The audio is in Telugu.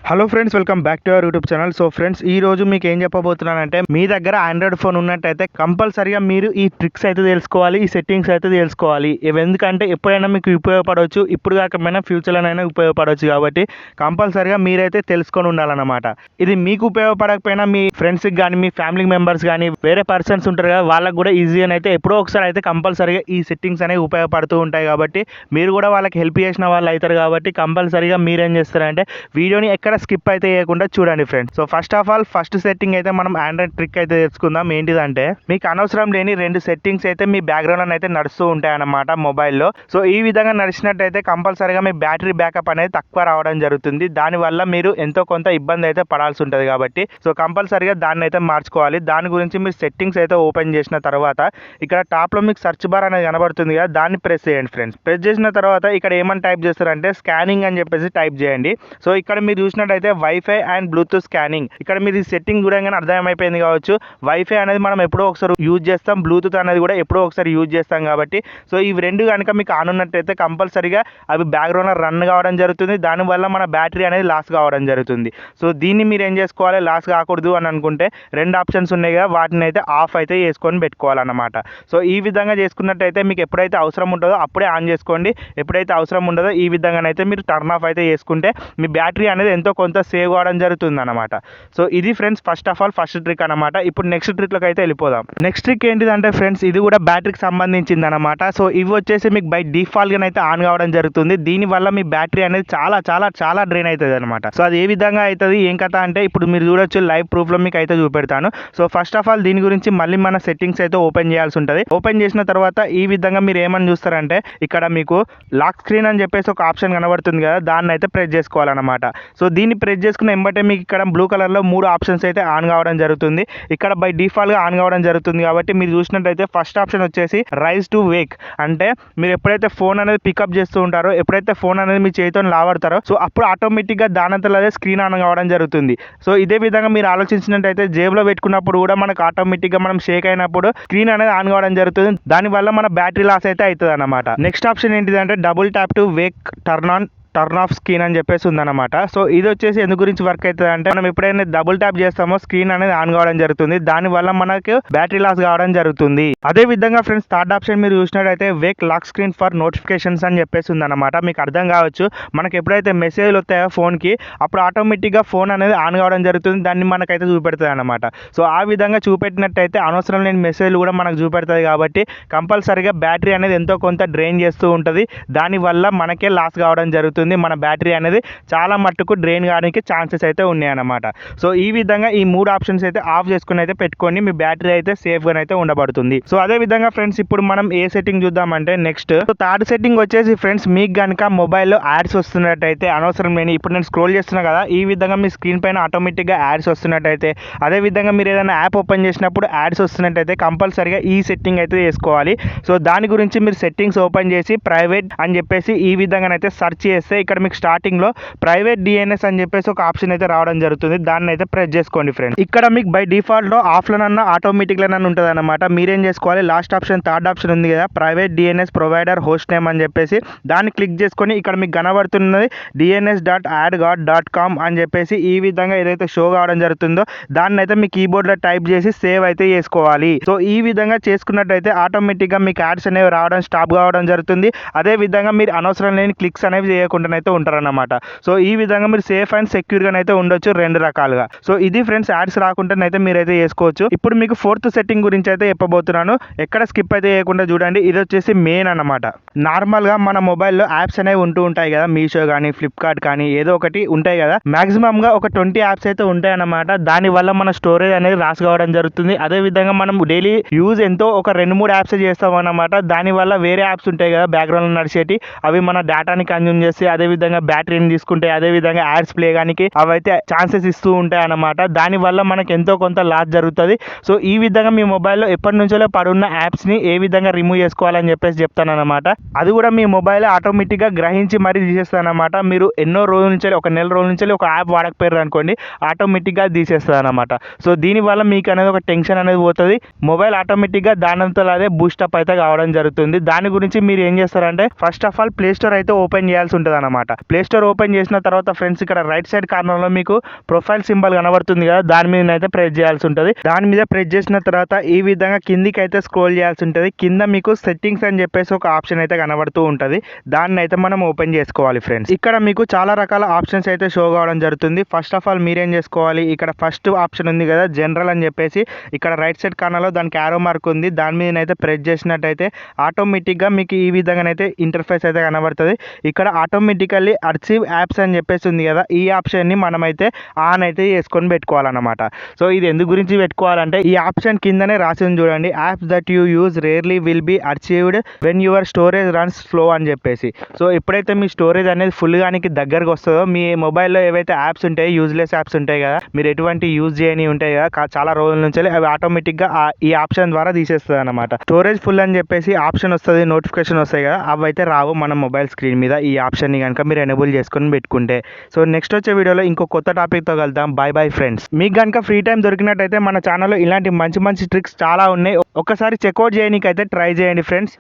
Hello friends, welcome back to our YouTube channel. So friends, ఈ రోజు మీకు ఏం చెప్పబోతున్నానంటే, మీ దగ్గర ఆండ్రాయిడ్ ఫోన్ ఉన్నట్టయితే కంపల్సరీగా మీరు ఈ ట్రిక్స్ అయితే తెలుసుకోవాలి, ఈ సెట్టింగ్స్ అయితే తెలుసుకోవాలి. ఎందుకంటే ఎప్పుడైనా మీకు ఉపయోగపడవచ్చు, ఇప్పుడు కాకపోయినా ఫ్యూచర్లోనైనా ఉపయోగపడవచ్చు. కాబట్టి కంపల్సరీగా మీరైతే తెలుసుకొని ఉండాలన్నమాట. ఇది మీకు ఉపయోగపడకపోయినా మీ ఫ్రెండ్స్కి కానీ, మీ ఫ్యామిలీ మెంబర్స్ కానీ, వేరే పర్సన్స్ ఉంటారు కదా, వాళ్ళకు కూడా ఈజీగా అయితే ఎప్పుడో ఒకసారి అయితే కంపల్సరీగా ఈ సెట్టింగ్స్ అనేవి ఉపయోగపడుతూ ఉంటాయి. కాబట్టి మీరు కూడా వాళ్ళకి హెల్ప్ చేసిన వాళ్ళు అవుతారు. కాబట్టి కంపల్సరీగా మీరేం చేస్తారంటే వీడియోని ఎక్కడ స్కిప్ అయితే చేయకుండా చూడండి friends. So first of all first setting అయితే మనం ఆండ్రాయిడ్ ట్రిక్ అయితే తెలుసుకుందాం. ఏంటిదంటే, మీకు అనవసరం లేని రెండు సెట్టింగ్స్ అయితే మీ బ్యాక్గ్రౌండ్ అయితే నడుస్తూ ఉంటాయి అన్నమాట మొబైల్లో. సో ఈ విధంగా నడిచినట్టయితే కంపల్సరీగా మీ బ్యాటరీ బ్యాకప్ అనేది తక్కువ రావడం జరుగుతుంది. దానివల్ల మీరు ఎంతో కొంత ఇబ్బంది అయితే పడాల్సి ఉంటుంది. కాబట్టి సో కంపల్సరీగా దాన్ని అయితే మార్చుకోవాలి. దాని గురించి మీరు సెట్టింగ్స్ అయితే ఓపెన్ చేసిన తర్వాత ఇక్కడ టాప్లో మీకు సర్చ్ బార్ అనేది కనబడుతుంది కదా, దాన్ని ప్రెస్ చేయండి ఫ్రెండ్స్. ప్రెస్ చేసిన తర్వాత ఇక్కడ ఏమని టైప్ చేస్తారంటే స్కానింగ్ అని చెప్పేసి టైప్ చేయండి. సో ఇక్కడ మీరు చూసినట్టయితే వైఫై అండ్ బ్లూటూత్ స్కానింగ్, ఇక్కడ మీరు ఈ సెట్టింగ్ చూడగానే అర్థమైపోయింది కావచ్చు. వైఫై అనేది మనం ఎప్పుడో ఒకసారి యూజ్ చేస్తాం, బ్లూటూత్ అనేది కూడా ఎప్పుడో ఒకసారి యూజ్ చేస్తాం. కాబట్టి సో ఇవి రెండు కనుక మీకు ఆన్ ఉన్నట్టయితే కంపల్సరీగా అవి బ్యాక్గ్రౌండ్లో రన్ కావడం జరుగుతుంది. దానివల్ల మన బ్యాటరీ అనేది లాస్ కావడం జరుగుతుంది. సో దీన్ని మీరు ఏం చేసుకోవాలి, లాస్ కాకూడదు అని అనుకుంటే రెండు ఆప్షన్స్ ఉన్నాయి కదా, వాటిని అయితే ఆఫ్ అయితే చేసుకొని పెట్టుకోవాలన్నమాట. సో ఈ విధంగా చేసుకున్నట్టయితే మీకు ఎప్పుడైతే అవసరం ఉంటుందో అప్పుడే ఆన్ చేసుకోండి, ఎప్పుడైతే అవసరం ఉండదో ఈ విధంగానైతే మీరు టర్న్ ఆఫ్ అయితే చేసుకుంటే మీ బ్యాటరీ అనేది ఎంతో కొంత సేవ్ కావడం జరుగుతుంది అనమాట. సో ఇది friends first of all first trick అనమాట. ఇప్పుడు నెక్స్ట్ ట్రిక్లోకి అయితే వెళ్ళిపోదాం. నెక్స్ట్ ట్రిక్ ఏంటిదంటే ఫ్రెండ్స్, ఇది కూడా బ్యాటరీకి సంబంధించింది అనమాట. సో ఇవి వచ్చేసి మీకు బై డిఫాల్ట్గా అయితే ఆన్ కావడం జరుగుతుంది. దీనివల్ల మీ బ్యాటరీ అనేది చాలా చాలా చాలా డ్రైన్ అవుతుంది అనమాట. సో అది ఏ విధంగా అవుతుంది, ఏం కథ అంటే ఇప్పుడు మీరు చూడొచ్చు, లైవ్ ప్రూఫ్లో మీకు అయితే చూపెడతాను. సో ఫస్ట్ ఆఫ్ ఆల్ దీని గురించి మళ్ళీ మన సెట్టింగ్స్ అయితే ఓపెన్ చేయాల్సి ఉంటుంది. ఓపెన్ చేసిన తర్వాత ఈ విధంగా మీరు ఏమని చూస్తారంటే, ఇక్కడ మీకు లాక్ స్క్రీన్ అని చెప్పేసి ఒక ఆప్షన్ కనబడుతుంది కదా, దాన్ని అయితే ప్రెస్ చేసుకోవాలన్నమాట. సో దీన్ని ప్రెస్ చేసుకున్న వెంబటే మీకు ఇక్కడ బ్లూ కలర్లో 3 ఆప్షన్స్ అయితే ఆన్ కావడం జరుగుతుంది. ఇక్కడ బై డిఫాల్ట్గా ఆన్ కావడం జరుగుతుంది. కాబట్టి మీరు చూసినట్టయితే ఫస్ట్ ఆప్షన్ వచ్చేసి రైజ్ టు వేక్, అంటే మీరు ఎప్పుడైతే ఫోన్ అనేది పికప్ చేస్తూ ఉంటారో, ఎప్పుడైతే ఫోన్ అనేది మీ చేతితో లావడతారో సో అప్పుడు ఆటోమేటిక్గా దానంతలో అదే స్క్రీన్ ఆన్ కావడం జరుగుతుంది. సో ఇదే విధంగా మీరు ఆలోచించినట్టయితే జేబులో పెట్టుకున్నప్పుడు కూడా మనకు ఆటోమేటిక్గా మనం షేక్ అయినప్పుడు స్క్రీన్ అనేది ఆన్ కావడం జరుగుతుంది. దానివల్ల మన బ్యాటరీ లాస్ అయితే అవుతుంది అన్నమాట. నెక్స్ట్ ఆప్షన్ ఏంటిదంటే double tap to Wake turn off screen అని చెప్పేసి ఉందన్నమాట. సో ఇది వచ్చేసి ఎందుకు గురించి వర్క్ అవుతుంది అంటే, మనం ఎప్పుడైనా డబుల్ ట్యాప్ చేస్తామో స్క్రీన్ అనేది ఆన్ కావడం జరుగుతుంది. దానివల్ల మనకు బ్యాటరీ లాస్ కావడం జరుగుతుంది. అదే విధంగా ఫ్రెండ్స్ థర్డ్ ఆప్షన్ మీరు చూసినట్టయితే wake lock screen for notifications అని చెప్పేసి ఉందన్నమాట. మీకు అర్థం కావచ్చు, మనకి ఎప్పుడైతే మెసేజ్లు వస్తాయో ఫోన్కి, అప్పుడు ఆటోమేటిక్గా ఫోన్ అనేది ఆన్ కావడం జరుగుతుంది. దాన్ని మనకైతే చూపెడుతుంది అనమాట. సో ఆ విధంగా చూపెట్టినట్టయితే అనవసరం లేని మెసేజ్లు కూడా మనకు చూపెడుతుంది. కాబట్టి కంపల్సరీగా బ్యాటరీ అనేది ఎంతో కొంత డ్రైన్ చేస్తూ ఉంటుంది. దానివల్ల మనకే లాస్ కావడం జరుగుతుంది. మన బ్యాటరీ అనేది చాలా మట్టుకు డ్రైన్ కావడానికి ఛాన్సెస్ అయితే ఉన్నాయన్నమాట. సో ఈ విధంగా ఈ 3 ఆప్షన్స్ అయితే ఆఫ్ చేసుకుని అయితే పెట్టుకోండి, మీ బ్యాటరీ అయితే సేఫ్గా అయితే ఉండబడుతుంది. సో అదే విధంగా ఫ్రెండ్స్ ఇప్పుడు మనం ఏ సెట్టింగ్ చూద్దామంటే నెక్స్ట్ థర్డ్ సెట్టింగ్ వచ్చేసి ఫ్రెండ్స్, మీకు కనుక మొబైల్లో యాడ్స్ వస్తున్నట్టయితే అనవసరం లేని, ఇప్పుడు నేను స్క్రోల్ చేస్తున్నా కదా, ఈ విధంగా మీ స్క్రీన్ పైన ఆటోమేటిక్గా యాడ్స్ వస్తున్నట్టయితే, అదే విధంగా మీరు ఏదైనా యాప్ ఓపెన్ చేసినప్పుడు యాడ్స్ వస్తున్నట్టయితే కంపల్సరీగా ఈ సెట్టింగ్ అయితే చేసుకోవాలి. సో దాని గురించి మీరు సెట్టింగ్స్ ఓపెన్ చేసి ప్రైవేట్ అని చెప్పేసి ఈ విధంగానైతే సెర్చ్ చేస్తే ఇక్కడ మీకు స్టార్టింగ్లో ప్రైవేట్ డిఎన్ఎస్ అని చెప్పేసి ఒక ఆప్షన్ అయితే రావడం జరుగుతుంది. దాన్ని అయితే ప్రెస్ చేసుకోండి ఫ్రెండ్స్. ఇక్కడ మీకు బై డిఫాల్ట్లో ఆఫ్లోనన్నా ఆటోమేటిక్లోనన్నా ఉంటుంది అనమాట. మీరేం చేసుకోవాలి, లాస్ట్ ఆప్షన్ థర్డ్ ఆప్షన్ ఉంది కదా, private DNS provider host name అని చెప్పేసి దాన్ని క్లిక్ చేసుకొని ఇక్కడ మీకు కనబడుతున్నది dns.adgod.com అని చెప్పేసి ఈ విధంగా ఏదైతే షో కావడం జరుగుతుందో దాన్ని అయితే మీ కీబోర్డ్లో టైప్ చేసి సేవ్ అయితే చేసుకోవాలి. సో ఈ విధంగా చేసుకున్నట్టయితే ఆటోమేటిక్గా మీకు యాడ్స్ అనేవి రావడం స్టాప్ కావడం జరుగుతుంది. అదే విధంగా మీరు అనవసరం లేని క్లిక్స్ అనేవి చేయకుండా అయితే ఉంటారన్నమాట. సో ఈ విధంగా మీరు సేఫ్ అండ్ సెక్యూర్గా అయితే ఉండొచ్చు రెండు రకాలుగా. సో ఇది ఫ్రెండ్స్, యాడ్స్ రాకుండానైతే మీరైతే చేసుకోవచ్చు. ఇప్పుడు మీకు ఫోర్త్ సెట్టింగ్ గురించి అయితే చెప్పబోతున్నాను. ఎక్కడ స్కిప్ అయితే చేయకుండా చూడండి. ఇది వచ్చేసి మెయిన్ అన్నమాట. నార్మల్గా మన మొబైల్లో యాప్స్ అనేవి ఉంటూ ఉంటాయి కదా, మీషో కానీ ఫ్లిప్కార్ట్ కానీ ఏదో ఒకటి ఉంటాయి కదా, మాక్సిమంగా ఒక 20 యాప్స్ అయితే ఉంటాయి అన్నమాట. దానివల్ల మన స్టోరేజ్ అనేది రాస్ కావడం జరుగుతుంది. అదే విధంగా మనం డైలీ యూజ్ ఎంతో ఒక 2-3 యాప్స్ చేస్తాం అన్నమాట. దానివల్ల వేరే యాప్స్ ఉంటాయి కదా బ్యాక్గ్రౌండ్లో నడిచేటి, అవి మన డేటాని కన్జ్యూమ్ చేసి అదే విధంగా బ్యాటరీని తీసుకుంటే, అదే విధంగా యాడ్స్ ప్లే గానికి అవైతే ఛాన్సెస్ ఇస్తూ ఉంటాయి అన్నమాట. దానివల్ల మనకు ఎంతో కొంత లాస్ జరుగుతుంది. సో ఈ విధంగా మీ మొబైల్లో ఎప్పటి నుంచో పడున్న యాప్స్ని ఏ విధంగా రిమూవ్ చేసుకోవాలని చెప్పేసి చెప్తాను అనమాట. అది కూడా మీ మొబైల్ ఆటోమేటిక్గా గ్రహించి మరీ తీసేస్తాను అనమాట. మీరు ఎన్నో రోజుల నుంచి, ఒక నెల రోజుల నుంచి ఒక యాప్ వాడకపోయారు అనుకోండి, ఆటోమేటిక్గా తీసేస్తుంది అనమాట. సో దీనివల్ల మీకు అనేది ఒక టెన్షన్ అనేది పోతుంది. మొబైల్ ఆటోమేటిక్గా దానంతలో అదే బూస్టప్ అయితే కావడం జరుగుతుంది. దాని గురించి మీరు ఏం చేస్తారంటే first of all play store అయితే ఓపెన్ చేయాల్సి ఉంటుంది. వస్తుంది అనమాట. ప్లే స్టోర్ ఓపెన్ చేసిన తర్వాత ఫ్రెండ్స్ ఇక్కడ రైట్ సైడ్ కార్నర్ లో మీకు ప్రొఫైల్ సింబల్ కనబడుతుంది కదా, దాని మీద అయితే ప్రెస్ చేయాల్సి ఉంటుంది. దాని మీద ప్రెస్ చేసిన తర్వాత ఈ విధంగా కిందికి అయితే స్క్రోల్ చేయాల్సి ఉంటుంది. కింద మీకు సెట్టింగ్స్ అని చెప్పేసి ఒక ఆప్షన్ అయితే కనబడుతూ ఉంటుంది. దాన్ని అయితే మనం ఓపెన్ చేసుకోవాలి ఫ్రెండ్స్. ఇక్కడ మీకు చాలా రకాల ఆప్షన్స్ అయితే షో కావడం జరుగుతుంది. ఫస్ట్ ఆఫ్ ఆల్ మీరేం చేసుకోవాలి, ఇక్కడ ఫస్ట్ ఆప్షన్ ఉంది కదా జనరల్ అని చెప్పేసి, ఇక్కడ రైట్ సైడ్ కార్నర్లో దానికి యారో మార్క్ ఉంది, దాని మీద అయితే ప్రెస్ చేసినట్టయితే ఆటోమేటిక్గా మీకు ఈ విధంగానైతే ఇంటర్ఫేస్ అయితే కనబడుతుంది. ఇక్కడ ఆటోమేటికల్లీ అర్చీవ్ యాప్స్ అని చెప్పేసి ఉంది కదా, ఈ ఆప్షన్ని మనమైతే ఆన్ అయితే చేసుకొని పెట్టుకోవాలన్నమాట. సో ఇది ఎందుకు గురించి పెట్టుకోవాలంటే ఈ ఆప్షన్ కిందనే రాసింది చూడండి, apps that you use rarely will be archived when your storage runs slow అని చెప్పేసి. సో ఎప్పుడైతే మీ స్టోరేజ్ అనేది ఫుల్ గానికి దగ్గరకు వస్తుందో, మీ మొబైల్లో ఏవైతే యాప్స్ ఉంటాయి, యూజ్లెస్ యాప్స్ ఉంటాయి కదా, మీరు ఎటువంటి యూజ్ చేయని ఉంటాయి కదా చాలా రోజుల నుంచి, అవి ఆటోమేటిక్గా ఈ ఆప్షన్ ద్వారా తీసేస్తుంది అనమాట. స్టోరేజ్ ఫుల్ అని చెప్పేసి ఆప్షన్ వస్తుంది, నోటిఫికేషన్ వస్తాయి కదా, అవి అయితే రావు మన మొబైల్ స్క్రీన్ మీద ఈ ఆప్షన్ని కనుక మీరు ఎనేబుల్ చేసుకొని పెట్టుకుంటే. సో నెక్స్ట్ వచ్చే వీడియోలో ఇంకో కొత్త టాపిక్తో కలుద్దాం. By bye friends. మీకు కనుక ఫ్రీ టైం దొరికినట్టయితే మన ఛానల్లో ఇలాంటి మంచి మంచి ట్రిక్స్ చాలా ఉన్నాయి, ఒక్కసారి చెక్అవుట్ చేయడానికి అయితే ట్రై చేయండి ఫ్రెండ్స్.